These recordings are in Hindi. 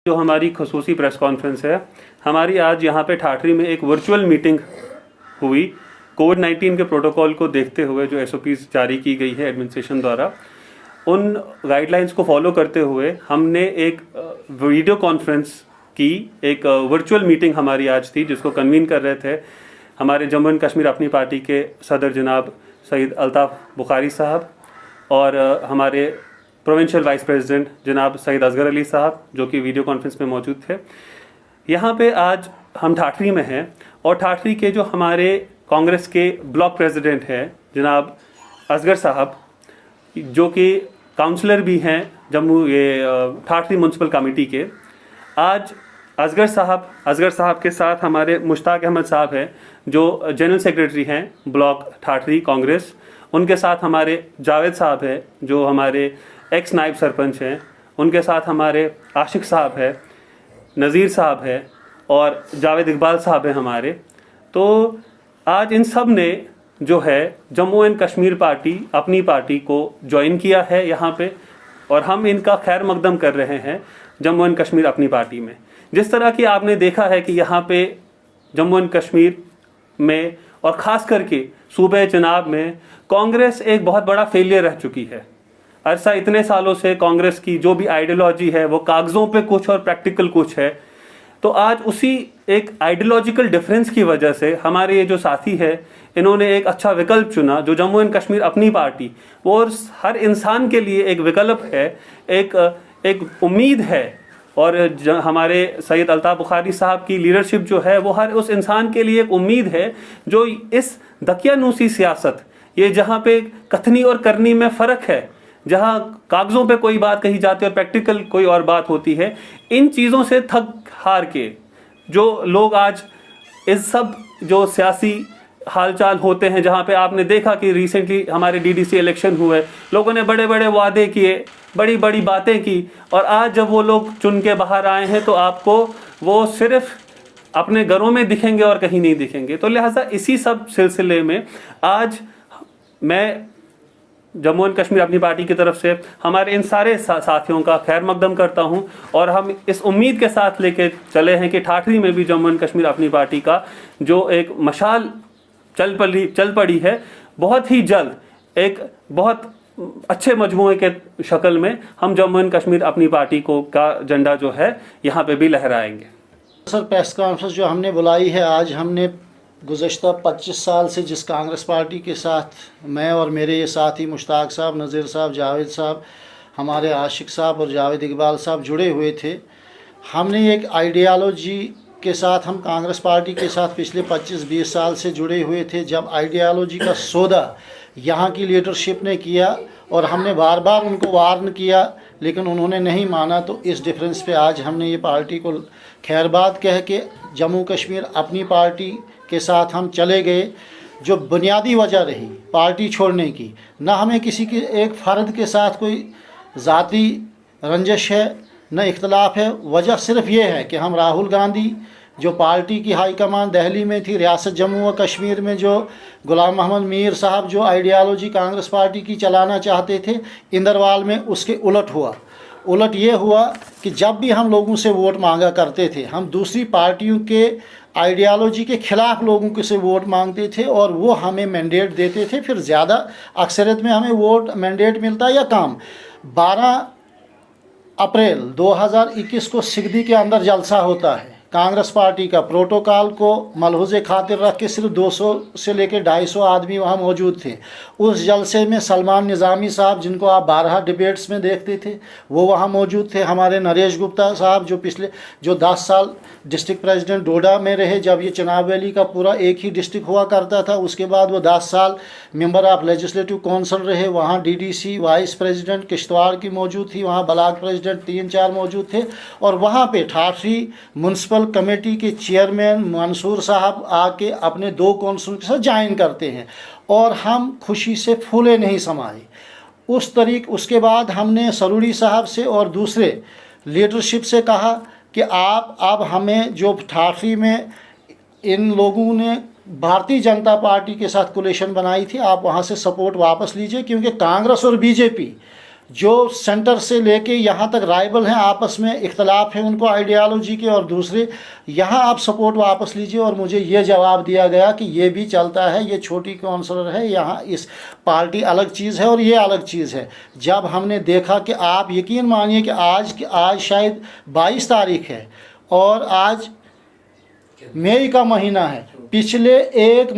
जो हमारी खसूसी प्रेस कॉन्फ्रेंस है, हमारी आज यहाँ पे ठाठरी में एक वर्चुअल मीटिंग हुई। कोविड-19 के प्रोटोकॉल को देखते हुए जो SOPs जारी की गई है एडमिनिस्ट्रेशन द्वारा, उन गाइडलाइंस को फॉलो करते हुए हमने एक वीडियो कॉन्फ्रेंस की। एक वर्चुअल मीटिंग हमारी आज थी, जिसको कन्वीन कर रहे थे हमारे जम्मू एंड कश्मीर अपनी पार्टी के सदर जनाब सईद अल्ताफ़ बुखारी साहब और हमारे प्रोविंशियल वाइस प्रेसिडेंट जनाब सईद असगर अली साहब, जो कि वीडियो कॉन्फ्रेंस में मौजूद थे। यहाँ पे आज हम ठाठरी में हैं और ठाठरी के जो हमारे कांग्रेस के ब्लॉक प्रेसिडेंट हैं जनाब असगर साहब, जो कि काउंसलर भी हैं ठाठरी म्यूनसिपल कमेटी के। आज असगर साहब के साथ हमारे मुश्ताक अहमद साहब हैं, जो जनरल सेक्रेटरी हैं ब्लॉक ठाठरी कांग्रेस। उनके साथ हमारे जावेद साहब हैं, जो हमारे एक्स नायब सरपंच हैं। उनके साथ हमारे आशिक साहब हैं, नज़ीर साहब हैं और जावेद इकबाल साहब हैं हमारे। तो आज इन सब ने जो है जम्मू एंड कश्मीर पार्टी अपनी पार्टी को ज्वाइन किया है यहाँ पे, और हम इनका खैर मकदम कर रहे हैं जम्मू एंड कश्मीर अपनी पार्टी में। जिस तरह की आपने देखा है कि यहाँ पे जम्मू एंड कश्मीर में और ख़ास करके सूबे चनाब में कांग्रेस एक बहुत बड़ा फेलियर रह चुकी है। अरसा इतने सालों से कांग्रेस की जो भी आइडियोलॉजी है वो कागज़ों पे कुछ और प्रैक्टिकल कुछ है। तो आज उसी एक आइडियोलॉजिकल डिफरेंस की वजह से हमारे ये जो साथी है, इन्होंने एक अच्छा विकल्प चुना, जो जम्मू एंड कश्मीर अपनी पार्टी, वो हर इंसान के लिए एक विकल्प है, एक उम्मीद है। और हमारे सईद अल्ताफ़ बुखारी साहब की लीडरशिप जो है वो हर उस इंसान के लिए एक उम्मीद है जो इस दकियानूसी सियासत, ये जहाँ पे कथनी और करनी में फ़र्क है, जहाँ कागज़ों पे कोई बात कही जाती है और प्रैक्टिकल कोई और बात होती है, इन चीज़ों से थक हार के जो लोग आज इस सब जो सियासी हालचाल होते हैं, जहाँ पे आपने देखा कि रिसेंटली हमारे DDC इलेक्शन हुए, लोगों ने बड़े बड़े वादे किए, बड़ी बड़ी बातें की, और आज जब वो लोग चुन के बाहर आए हैं तो आपको वो सिर्फ अपने घरों में दिखेंगे और कहीं नहीं दिखेंगे। तो लिहाजा इसी सब सिलसिले में आज मैं जम्मू एंड कश्मीर अपनी पार्टी की तरफ से हमारे इन सारे साथियों का खैर मकदम करता हूं, और हम इस उम्मीद के साथ लेके चले हैं कि ठाठरी में भी जम्मू एंड कश्मीर अपनी पार्टी का जो एक मशाल चल पड़ी है, बहुत ही जल्द एक बहुत अच्छे मजमूए के शक्ल में हम जम्मू एंड कश्मीर अपनी पार्टी का झंडा जो है यहाँ पे भी लहराएंगे। सर, प्रेस कॉन्फ्रेंस जो हमने बुलाई है, आज हमने गुज़श्ता 25 साल से जिस कांग्रेस पार्टी के साथ मैं और मेरे ये साथी मुश्ताक साहब, नज़ीर साहब, जावेद साहब, हमारे आशिक साहब और जावेद इकबाल साहब जुड़े हुए थे, हमने एक आइडियालॉजी के साथ हम कांग्रेस पार्टी के साथ पिछले 25-20 साल से जुड़े हुए थे। जब आइडियालॉजी का सौदा यहाँ की लीडरशिप ने किया और हमने बार बार उनको वार्न किया, लेकिन उन्होंने नहीं माना, तो इस डिफरेंस पे आज हमने ये पार्टी को खैरबाद कह के जम्मू कश्मीर अपनी पार्टी के साथ हम चले गए। जो बुनियादी वजह रही पार्टी छोड़ने की, ना हमें किसी के एक फ़र्द के साथ कोई ज़ाती रंजिश है, न इख्तलाफ है। वजह सिर्फ ये है कि हम राहुल गांधी, जो पार्टी की हाई कमान दिल्ली में थी, रियासत जम्मू व कश्मीर में जो गुलाम मोहम्मद मीर साहब जो आइडियालॉजी कांग्रेस पार्टी की चलाना चाहते थे, इंदरवाल में उसके उलट हुआ। उलट ये हुआ कि जब भी हम लोगों से वोट मांगा करते थे, हम दूसरी पार्टियों के आइडियालॉजी के ख़िलाफ़ लोगों के से वोट मांगते थे और वो हमें मैंडेट देते थे। फिर ज़्यादा अक्सरियत में हमें वोट मैंडेट मिलता या कम। 12 अप्रैल 2021 को सिगदी के अंदर जलसा होता है। कांग्रेस पार्टी का प्रोटोकॉल को मलहूज़े खातिर रख के सिर्फ 200 से लेकर 250 आदमी वहाँ मौजूद थे। उस जलसे में सलमान निज़ामी साहब, जिनको आप 12 डिबेट्स में देखते थे, वो वहाँ मौजूद थे। हमारे नरेश गुप्ता साहब जो 10 साल डिस्ट्रिक्ट प्रेसिडेंट डोडा में रहे, जब ये चनाब वैली का पूरा एक ही डिस्ट्रिक्ट हुआ करता था। उसके बाद वो 10 साल मेंबर ऑफ लेजिस्लेटिव काउंसिल रहे। वहाँ DDC वाइस प्रेसिडेंट किश्तवाड़ की मौजूद थी, वहाँ ब्लॉक प्रेसिडेंट 3-4 मौजूद थे। और वहाँ पे ठाठरी म्यूनसिपल कमेटी के चेयरमैन मंसूर साहब आके अपने 2 काउंसिल के साथ ज्वाइन करते हैं, और हम खुशी से फूले नहीं समाए उसके बाद हमने सरूरी साहब से और दूसरे लीडरशिप से कहा कि आप अब हमें, जो ठाठरी में इन लोगों ने भारतीय जनता पार्टी के साथ कोलिशन बनाई थी, आप वहाँ से सपोर्ट वापस लीजिए, क्योंकि कांग्रेस और BJP जो सेंटर से लेके यहाँ तक राइवल हैं, आपस में इख्तलाफ है उनको आइडियालॉजी के, और दूसरे यहाँ आप सपोर्ट वापस लीजिए। और मुझे ये जवाब दिया गया कि ये भी चलता है, ये छोटी काउंसलर है, यहाँ इस पार्टी अलग चीज़ है और ये अलग चीज़ है। जब हमने देखा कि आप यकीन मानिए कि आज शायद 22 तारीख है और आज मई का महीना है, पिछले 1.5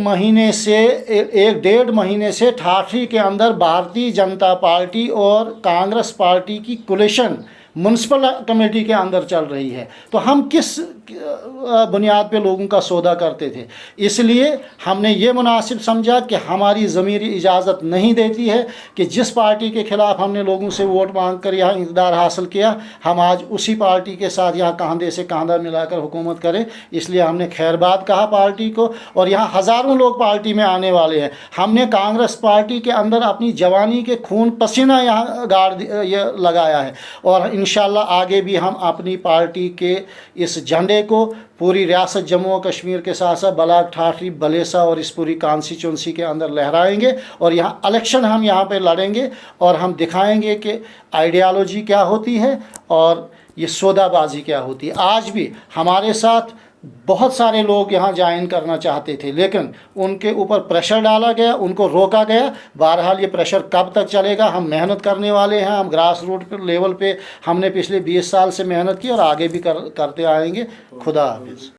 महीने से ठाठरी के अंदर भारतीय जनता पार्टी और कांग्रेस पार्टी की कोलिशन म्यूनसिपल कमेटी के अंदर चल रही है। तो हम किस बुनियाद पे लोगों का सौदा करते थे? इसलिए हमने ये मुनासिब समझा कि हमारी ज़मीरी इजाज़त नहीं देती है कि जिस पार्टी के ख़िलाफ़ हमने लोगों से वोट मांग कर यहाँ इक़्तिदार हासिल किया, हम आज उसी पार्टी के साथ यहाँ कंधे से कंधा मिलाकर हुकूमत करें। इसलिए हमने खैरबाद कहा पार्टी को, और यहाँ हज़ारों लोग पार्टी में आने वाले हैं। हमने कांग्रेस पार्टी के अंदर अपनी जवानी के खून पसीना यहाँ ये लगाया है, और इंशाल्लाह आगे भी हम अपनी पार्टी के इस झंडे को पूरी रियासत जम्मू और कश्मीर के साथ साथ बलाक, ठाठरी, बलेसा और इस पूरी कॉन्स्टिट्यूंसी के अंदर लहराएंगे। और यहाँ इलेक्शन हम यहाँ पे लड़ेंगे और हम दिखाएंगे कि आइडियालॉजी क्या होती है और ये सौदाबाजी क्या होती है। आज भी हमारे साथ बहुत सारे लोग यहाँ ज्वाइन करना चाहते थे, लेकिन उनके ऊपर प्रेशर डाला गया, उनको रोका गया। बहरहाल ये प्रेशर कब तक चलेगा? हम मेहनत करने वाले हैं, हम ग्रास रूट लेवल पे हमने पिछले 20 साल से मेहनत की और आगे भी करते आएंगे। खुदा हाफिज़।